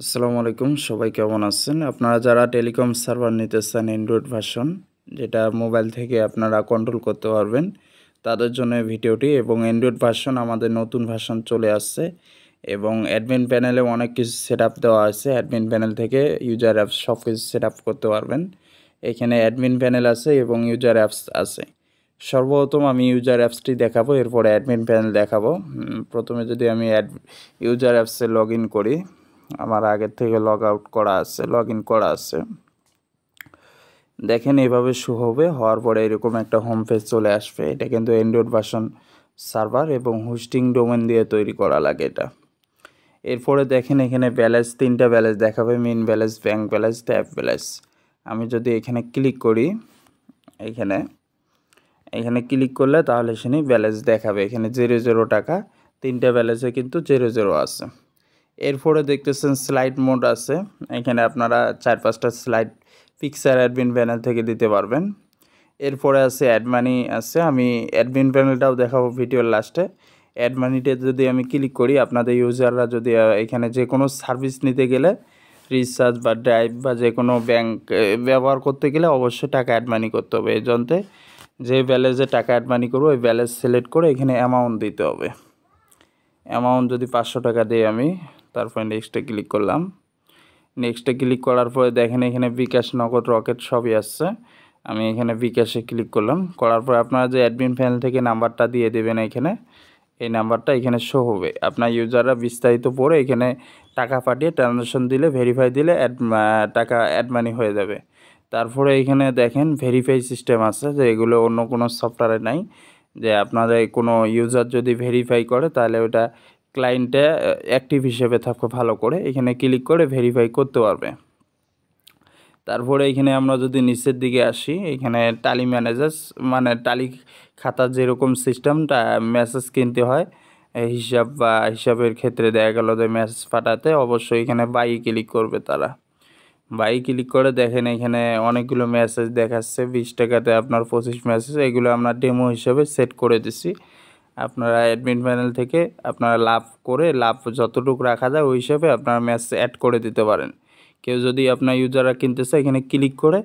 আসসালামু আলাইকুম, সবাই কেমন আছেন? আপনারা যারা টেলিকম সার্ভার নিতে চান অ্যান্ড্রয়েড ভার্সন, যেটা মোবাইল থেকে আপনারা কন্ট্রোল করতে পারবেন, তাদের জন্য এই ভিডিওটি। এবং অ্যান্ড্রয়েড ভার্সন আমাদের নতুন ভার্সন চলে আসছে এবং অ্যাডমিন প্যানেলে অনেক কিছু সেটআপ দেওয়া আছে। অ্যাডমিন প্যানেল থেকে ইউজার অ্যাপস সব কিছু সেটআপ করতে পারবেন। এখানে অ্যাডমিন প্যানেল আছে এবং ইউজার অ্যাপস আছে। সর্বপ্রথম আমি ইউজার অ্যাপসটি দেখাবো, এরপরে অ্যাডমিন প্যানেল দেখাবো। প্রথমে যদি আমি ইউজার অ্যাপসে লগ ইন করি, আমার আগের থেকে লগ আউট করা আছে, লগ ইন করা আছে। দেখেন এভাবে শো হবে, হওয়ার পরে এরকম একটা হোম পেজ চলে আসবে। এটা কিন্তু অ্যান্ড্রয়েড ভার্সন সার্ভার এবং হোস্টিং ডোমেন দিয়ে তৈরি করা লাগে এটা। এরপরে দেখেন এখানে ব্যালেন্স, তিনটা ব্যালেন্স দেখাবে: main balance, bank balance, tab balance. আমি যদি এখানে ক্লিক করি, এখানে এখানে ক্লিক করলে তাহলে সেখানে ব্যালেন্স দেখাবে। এখানে 0 টাকা, তিনটা ব্যালেন্সে কিন্তু 0 আছে। এরপরে দেখতেছেন স্লাইড মোড আছে। এখানে আপনারা 4-5টা স্লাইড পিকচার অ্যাডমিন প্যানেল থেকে দিতে পারবেন। এরপরে আছে অ্যাড মানি আছে, আমি অ্যাডমিন প্যানেলটাও দেখাবো ভিডিওর লাস্টে। অ্যাড মানিতে যদি আমি ক্লিক করি, আপনাদের ইউজাররা যদি এখানে যে কোনো সার্ভিস নিতে গেলে, রিচার্জ বা ড্রাইভ বা যে কোনো ব্যাংক ব্যবহার করতে গেলে অবশ্যই টাকা অ্যাড মানি করতে হবে। এই জন্যে যে ব্যালেন্সে টাকা অ্যাড মানি করবো ওই ব্যালেন্স সিলেক্ট করে এখানে অ্যামাউন্ট দিতে হবে। অ্যামাউন্ট যদি 500 টাকা দিই আমি, তারপরে নেক্সটে ক্লিক করলাম। নেক্সটে ক্লিক করার পরে দেখেন এখানে বিকাশ, নগদ, রকেট সবই আসছে। আমি এখানে বিকাশে ক্লিক করলাম। করার পরে আপনারা যে অ্যাডমিন প্যানেল থেকে নাম্বারটা দিয়ে দেবেন, এখানে এই নাম্বারটা এখানে শো হবে। আপনার ইউজাররা বিস্তারিত পড়ে এখানে টাকা পাঠিয়ে ট্রানজাকশন দিলে, ভেরিফাই দিলে টাকা অ্যাড মানি হয়ে যাবে। তারপরে এখানে দেখেন ভেরিফাই সিস্টেম আছে, যে এগুলো অন্য কোনো সফটওয়্যারে নাই। যে আপনাদের কোনো ইউজার যদি ভেরিফাই করে তাহলে ওটা ক্লায়েন্টে অ্যাক্টিভ হিসেবে থাকবে ভালো করে। এখানে ক্লিক করে ভেরিফাই করতে পারবে। তারপরে এখানে আমরা যদি নিচের দিকে আসি, এখানে টালি ম্যানেজার্স, মানে টালি খাতার যেরকম সিস্টেমটা মেসেজ কিনতে হয় হিসাব বা হিসাবের ক্ষেত্রে দেখা গেল যে মেসেজ পাঠাতে, অবশ্যই এখানে বাই ক্লিক করবে তারা। বাই ক্লিক করে দেখেন এখানে অনেকগুলো মেসেজ দেখাচ্ছে। 20 টাকাতে আপনার 25 মেসেজ, এগুলো আমরা ডেমো হিসেবে সেট করে দিছি। আপনারা অ্যাডমিন প্যানেল থেকে আপনারা লাভ করে, লাভ যতটুকু রাখা যায় ওই হিসাবে আপনারা মেসেজ অ্যাড করে দিতে পারেন। কেউ যদি আপনার ইউজাররা কিনতে চায়, এখানে ক্লিক করে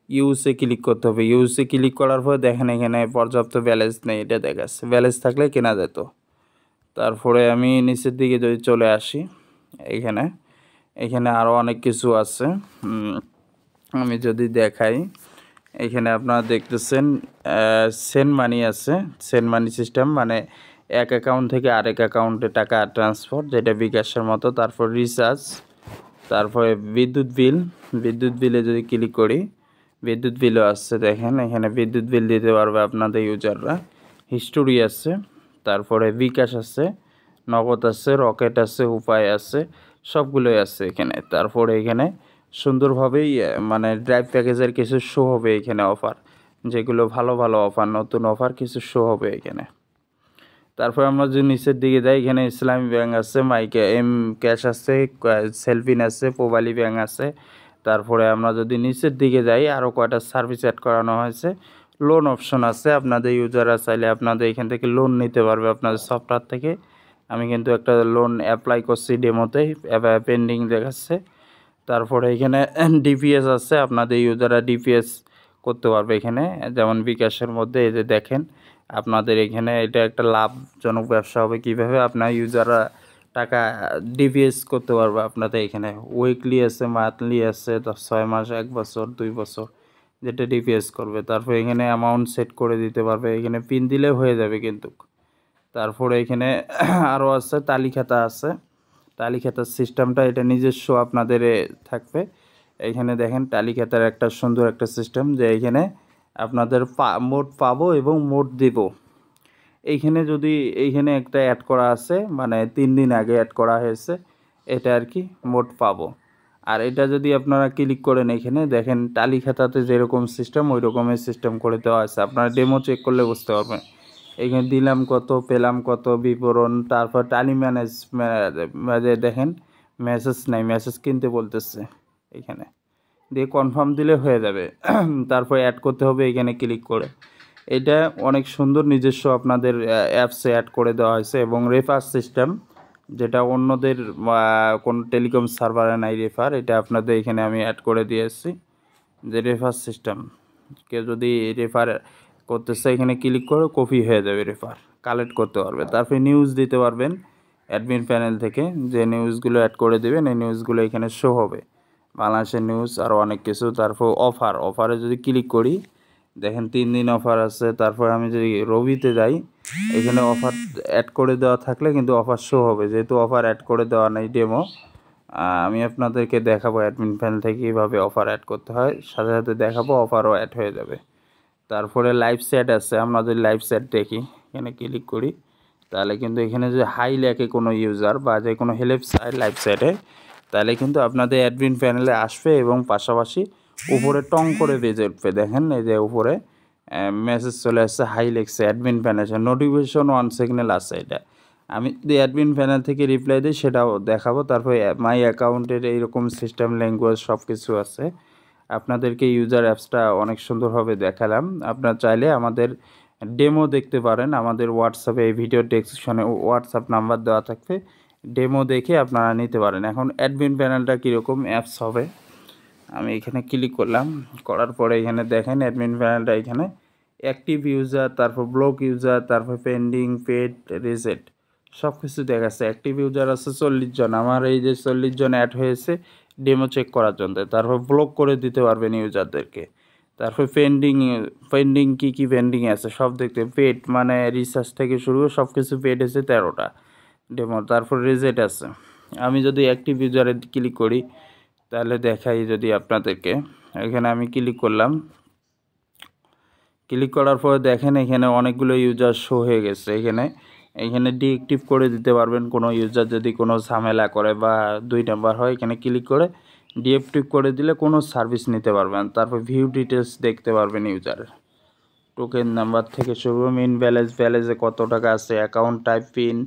ইউসে ক্লিক করতে হবে। ইউসে ক্লিক করার পরে দেখেন এখানে পর্যাপ্ত ব্যালেন্স নেই, এটা দেখাচ্ছে। ব্যালেন্স থাকলে কেনা যেত। তারপরে আমি নিচের দিকে যদি চলে আসি, এখানে এখানে আরও অনেক কিছু আছে। আমি যদি দেখাই, এখানে আপনারা দেখতেছেন সেন্ড মানি আছে। সেন্ড মানি সিস্টেম মানে এক অ্যাকাউন্ট থেকে আরেক অ্যাকাউন্টে টাকা ট্রান্সফার, যেটা বিকাশের মতো। তারপর রিচার্জ, তারপরে বিদ্যুৎ বিল। বিদ্যুৎ বিলে যদি ক্লিক করি, বিদ্যুৎ বিলও আসছে। দেখেন এখানে বিদ্যুৎ বিল দিতে পারবে আপনাদের ইউজাররা। হিস্টোরি আছে, তারপরে বিকাশ আছে, নগদ আছে, রকেট আছে, উপায় আছে, সবগুলোই আছে এখানে। তারপরে এখানে সুন্দরভাবেই মানে ড্রাইভ প্যাকেজের কিছু শো হবে এখানে, অফার যেগুলো ভালো ভালো অফার, নতুন অফার কিছু শো হবে এখানে। তারপর আমরা যদি নিচের দিকে যাই, এখানে ইসলামী ব্যাংক আছে, মাইকে এম ক্যাশ আছে, সেলফিন আছে, পোবালি ব্যাংক আছে। তারপরে আমরা যদি নিচের দিকে যাই, আরও কয়টা সার্ভিস অ্যাড করানো হয়েছে। লোন অপশন আছে, আপনাদের ইউজাররা চাইলে আপনাদের এখান থেকে লোন নিতে পারবে আপনাদের সফটওয়্যার থেকে। আমি কিন্তু একটা লোন অ্যাপ্লাই করছি ডেমোতে, পেন্ডিং দেখাচ্ছে। তারপরে এখানে ডিপিএস আছে, আপনাদের ইউজাররা ডিপিএস করতে পারবে এখানে। যেমন বিকাশের মধ্যে এই যে দেখেন আপনাদের এখানে এটা একটা লাভজনক ব্যবসা হবে। কিভাবে আপনার ইউজাররা টাকা ডিপিএস করতে পারবে আপনাদের এখানে। উইকলি আছে, মান্থলি আছে, 6 মাস, 1 বছর, 2 বছর, যেটা ডিপিএস করবে। তারপর এখানে অ্যামাউন্ট সেট করে দিতে পারবে, এখানে পিন দিলে হয়ে যাবে কিন্তু। তারপরে এখানে আরও আছে তালিখাতা আছে। তালিখাতার সিস্টেমটা এটা নিজস্ব আপনাদের থাকবে। এইখানে দেখেন তালিখাতার একটা সুন্দর একটা সিস্টেম, যে এইখানে আপনাদের মোট পাবো এবং মোট দিব। এইখানে যদি এইখানে একটা অ্যাড করা আছে, মানে 3 দিন আগে অ্যাড করা হয়েছে, এটা আর কি মোট পাবো। আর এটা যদি আপনারা ক্লিক করেন, এখানে দেখেন টালি খাতাতে যেরকম সিস্টেম ওই রকমের সিস্টেম করে দেওয়া আছে। আপনারা ডেমো চেক করলে বুঝতে পারবেন। এখানে দিলাম কত, পেলাম কত, বিবরণ। তারপর টালি ম্যানেজ, দেখেন মেসেজ নাই, মেসেজ কিনতে বলতেছে। এখানে দিয়ে কনফার্ম দিলে হয়ে যাবে। তারপর অ্যাড করতে হবে এখানে ক্লিক করে। এটা অনেক সুন্দর নিজস্ব আপনাদের অ্যাপসে অ্যাড করে দেওয়া হয়েছে। এবং রেফার সিস্টেম, যেটা অন্যদের কোনো টেলিকম সার্ভারে নাই রেফার, এটা আপনাদের এখানে আমি অ্যাড করে দিয়েছি যে রেফার সিস্টেম। কেউ যদি রেফার করতেছে এখানে ক্লিক করে কপি হয়ে যাবে, রেফার কালেক্ট করতে পারবে। তারপরে নিউজ দিতে পারবেন অ্যাডমিন প্যানেল থেকে, যে নিউজগুলো অ্যাড করে দেবেন এই নিউজগুলো এখানে শো হবে, বাংলাদেশের নিউজ আরও অনেক কিছু। তারপর অফারে যদি ক্লিক করি দেখেন 3 দিন অফার আছে। তারপর আমি যদি রবিতে যাই এখানে অফার অ্যাড করে দেওয়া থাকলে কিন্তু অফার শো হবে, যেহেতু অফার অ্যাড করে দেওয়া নেই ডেমো। আমি আপনাদেরকে দেখাবো অ্যাডমিন প্যানেল থেকে কীভাবে অফার অ্যাড করতে হয়, সাথে সাথে দেখাবো অফারও অ্যাড হয়ে যাবে। তারপরে লাইভ সেট আছে, আমরা যদি লাইভ সেট দেখি এখানে ক্লিক করি তাহলে কিন্তু এখানে যদি হাই লেখে কোনো ইউজার বা যে কোনো হেল্প চায় লাইভ সেটে, তাহলে কিন্তু আপনাদের অ্যাডমিন প্যানেলে আসবে এবং পাশাপাশি উপরে টং করে বেজে উঠবে। দেখেন এই যে উপরে মেসেজ চলে আসছে, হাই লেখছে অ্যাডমিন প্যানেল, নোটিফিকেশন 1 সেকেন্ডে আসছে। এটা আমি যদি অ্যাডমিন প্যানেল থেকে রিপ্লাই দিই সেটাও দেখাবো। তারপরে মাই অ্যাকাউন্টের এইরকম সিস্টেম ল্যাঙ্গুয়েজ সব কিছু আছে। আপনাদেরকে ইউজার অ্যাপসটা অনেক সুন্দরভাবে দেখালাম। আপনারা চাইলে আমাদের ডেমো দেখতে পারেন, আমাদের হোয়াটসঅ্যাপে এই ভিডিও ডেসক্রিপশনে হোয়াটসঅ্যাপ নাম্বার দেওয়া থাকবে, ডেমো দেখে আপনারা নিতে পারেন। এখন অ্যাডমিন প্যানেলটা কীরকম অ্যাপস হবে, আমি এখানে ক্লিক করলাম, করার পরে এখানে দেখেন অ্যাডমিন প্যানেলটা এখানে অ্যাক্টিভ ইউজার, তারপর ব্লক ইউজার, তারপর পেন্ডিং, পেড, রিসেট সব কিছু দেখাচ্ছে। অ্যাক্টিভ ইউজার আছে 40 জন, আমার এই যে 40 জন অ্যাড হয়েছে ডেমো চেক করার জন্য। তারপর ব্লক করে দিতে পারবেন ইউজারদেরকে। তারপর পেন্ডিং কী পেন্ডিং আছে সব দেখতে, পেড মানে রিচার্জ থেকে শুরু করে সব কিছু পেড আছে 13টা ডেমো। তারপর রিজেট আছে। আমি যদি অ্যাক্টিভ ইউজারে ক্লিক করি তাহলে দেখাই যদি আপনাদেরকে, এখানে আমি ক্লিক করলাম, ক্লিক করার পরে দেখেন এখানে অনেকগুলো ইউজার শো হয়ে গেছে। এখানে ডিএক্টিভ করে দিতে পারবেন কোনো ইউজার যদি কোনো ঝামেলা করে বা 2 নাম্বার হয়, এখানে ক্লিক করে ডিএক্টিভ করে দিলে কোনো সার্ভিস নিতে পারবেন। তারপর ভিউ ডিটেলস দেখতে পারবেন ইউজারের, টোকেন নাম্বার থেকে শুরু মেইন ব্যালেন্সে কত টাকা আছে, অ্যাকাউন্ট টাইপ পিন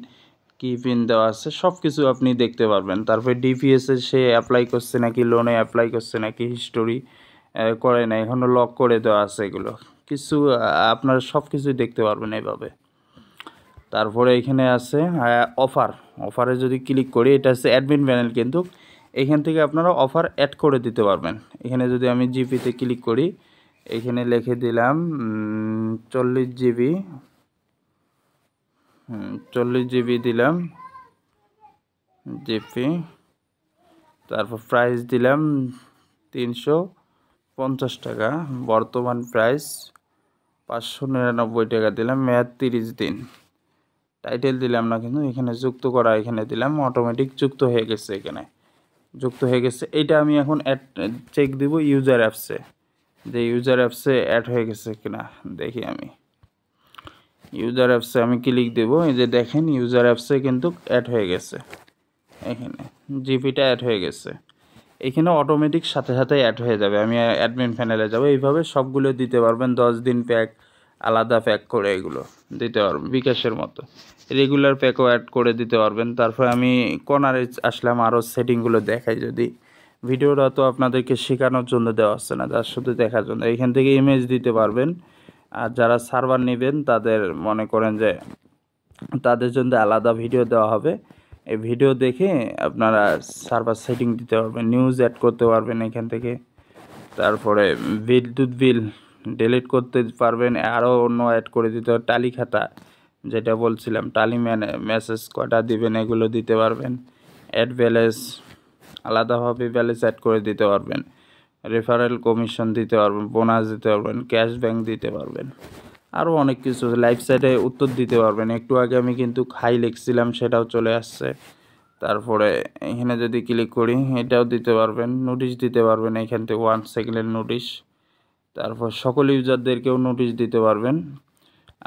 কি পিন দেওয়া আছে সব কিছু আপনি দেখতে পারবেন। তারপরে ডিপিএসে সে অ্যাপ্লাই করছে নাকি, লোনে অ্যাপ্লাই করছে নাকি, হিস্টোরি করে না, এখনও লক করে দেওয়া আছে, এগুলো কিছু আপনারা সব কিছুই দেখতে পারবেন এইভাবে। তারপরে এখানে আছে অফারে যদি ক্লিক করি, এটা হচ্ছে অ্যাডমিন প্যানেল, কিন্তু এখান থেকে আপনারা অফার অ্যাড করে দিতে পারবেন। এখানে যদি আমি জিপিতে ক্লিক করি, এখানে লিখে দিলাম 40 জিবি, 40 জিবি দিলাম জিপি, তারপর প্রাইস দিলাম 350 টাকা, বর্তমান প্রাইস 599 টাকা দিলাম, মেয়াদ 30 দিন। টাইটেল দিলাম না কিন্তু, এখানে যুক্ত করা এখানে দিলাম, অটোমেটিক যুক্ত হয়ে গেছে, এখানে যুক্ত হয়ে গেছে। এটা আমি এখন অ্যাড চেক দিব ইউজার অ্যাপসে, যে ইউজার অ্যাপসে অ্যাড হয়ে গেছে কিনা দেখি। আমি ইউজার অ্যাপসে আমি ক্লিক দেব, এই যে দেখেন ইউজার অ্যাপসে কিন্তু অ্যাড হয়ে গেছে, এখানে জিপিটা অ্যাড হয়ে গেছে। এখানে অটোমেটিক সাথে সাথে অ্যাড হয়ে যাবে। আমি অ্যাডমিন প্যানেলে যাব, এইভাবে সবগুলো দিতে পারবেন। 10 দিন প্যাক, আলাদা প্যাক করে এগুলো দিতে পারবেন, বিকাশের মতো রেগুলার প্যাকও অ্যাড করে দিতে পারবেন। তারপর আমি কর্নারে আসলাম, আরও সেটিংগুলো দেখাই যদি। ভিডিওটা তো আপনাদেরকে শেখানোর জন্য দেওয়া হচ্ছে না, যার শুধু দেখার জন্য। এখান থেকে ইমেজ দিতে পারবেন, আর যারা সার্ভার নেবেন তাদের মনে করেন যে তাদের জন্য আলাদা ভিডিও দেওয়া হবে, এই ভিডিও দেখে আপনারা সার্ভার সেটিং দিতে পারবেন, নিউজ অ্যাড করতে পারবেন এখান থেকে। তারপরে বিদ্যুৎ বিল ডিলিট করতে পারবেন, আরও অন্য অ্যাড করে দিতে পারবেন। টালি খাতা যেটা বলছিলাম, টালি মেসেজ কটা দিবেন এগুলো দিতে পারবেন। অ্যাড ব্যালেন্স আলাদাভাবে ব্যালেন্স অ্যাড করে দিতে পারবেন। রেফারেল কমিশন দিতে পারবেন, বোনাস দিতে পারবেন, ক্যাশব্যাক দিতে পারবেন, আরও অনেক কিছু। লাইভ সাইটে উত্তর দিতে পারবেন। একটু আগে আমি কিন্তু হাই লিখছিলাম, সেটাও চলে আসছে। তারপরে এখানে যদি ক্লিক করি এটাও দিতে পারবেন, নোটিশ দিতে পারবেন এখান থেকে 1 সেকেন্ডের নোটিশ। তারপর সকল ইউজারদেরকেও নোটিশ দিতে পারবেন।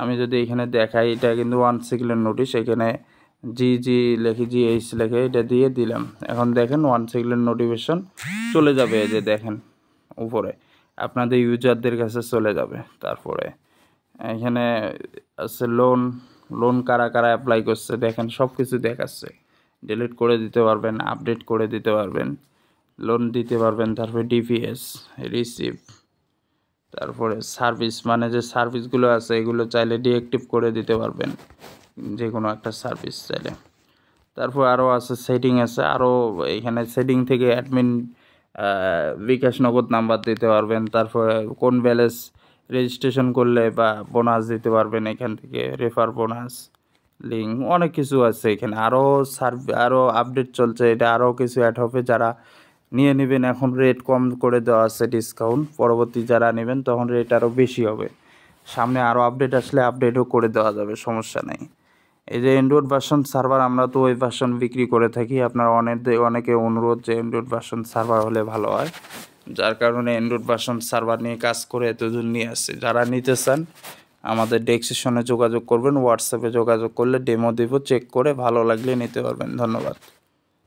আমি যদি এখানে দেখাই, এটা কিন্তু 1 সেকেন্ডের নোটিশ, এখানে জি লেখে, GH লেখে, এটা দিয়ে দিলাম। এখন দেখেন 1 সেকেন্ডের নোটিফিকেশন চলে যাবে, এই যে দেখেন উপরে আপনাদের ইউজারদের কাছে চলে যাবে। তারপরে এখানে আছে লোন কারা কারা অ্যাপ্লাই করছে দেখেন, সব কিছু দেখাচ্ছে। ডিলিট করে দিতে পারবেন, আপডেট করে দিতে পারবেন, লোন দিতে পারবেন। তারপরে ডিপিএস রিসিভ, তারপরে সার্ভিস মানে যে সার্ভিসগুলো আছে এগুলো চাইলে ডিঅ্যাক্টিভ করে দিতে পারবেন, যে কোনো একটা সার্ভিস চাইলে। তারপর আরও আছে সেটিং আছে, আরও এখানে সেটিং থেকে অ্যাডমিন বিকাশ নগদ নাম্বার দিতে পারবেন। তারপরে কোন ব্যালেন্স রেজিস্ট্রেশন করলে বা বোনাস দিতে পারবেন এখান থেকে, রেফার বোনাস লিঙ্ক, অনেক কিছু আছে এখানে। আরও আপডেট চলছে, এটা আরও কিছু অ্যাড হবে। যারা নিয়ে নেবেন এখন রেট কম করে দেওয়া আছে, ডিসকাউন্ট। পরবর্তী যারা নেবেন তখন রেট আরও বেশি হবে। সামনে আরও আপডেট আসলে আপডেটও করে দেওয়া যাবে, সমস্যা নেই। এই যে অ্যান্ড্রয়েড ভার্সন সার্ভার, আমরা তো ওই ভার্সন বিক্রি করে থাকি। আপনারা অনেকে অনুরোধ যে অ্যান্ড্রয়েড ভার্সন সার্ভার হলে ভালো হয়, যার কারণে অ্যান্ড্রয়েড ভার্সন সার্ভার নিয়ে কাজ করে এতদূর নিয়ে আসছে। যারা নিতে চান আমাদের ডেসক্রিপশনে যোগাযোগ করবেন, হোয়াটসঅ্যাপে যোগাযোগ করলে ডেমো দেবো, চেক করে ভালো লাগলে নিতে পারবেন। ধন্যবাদ।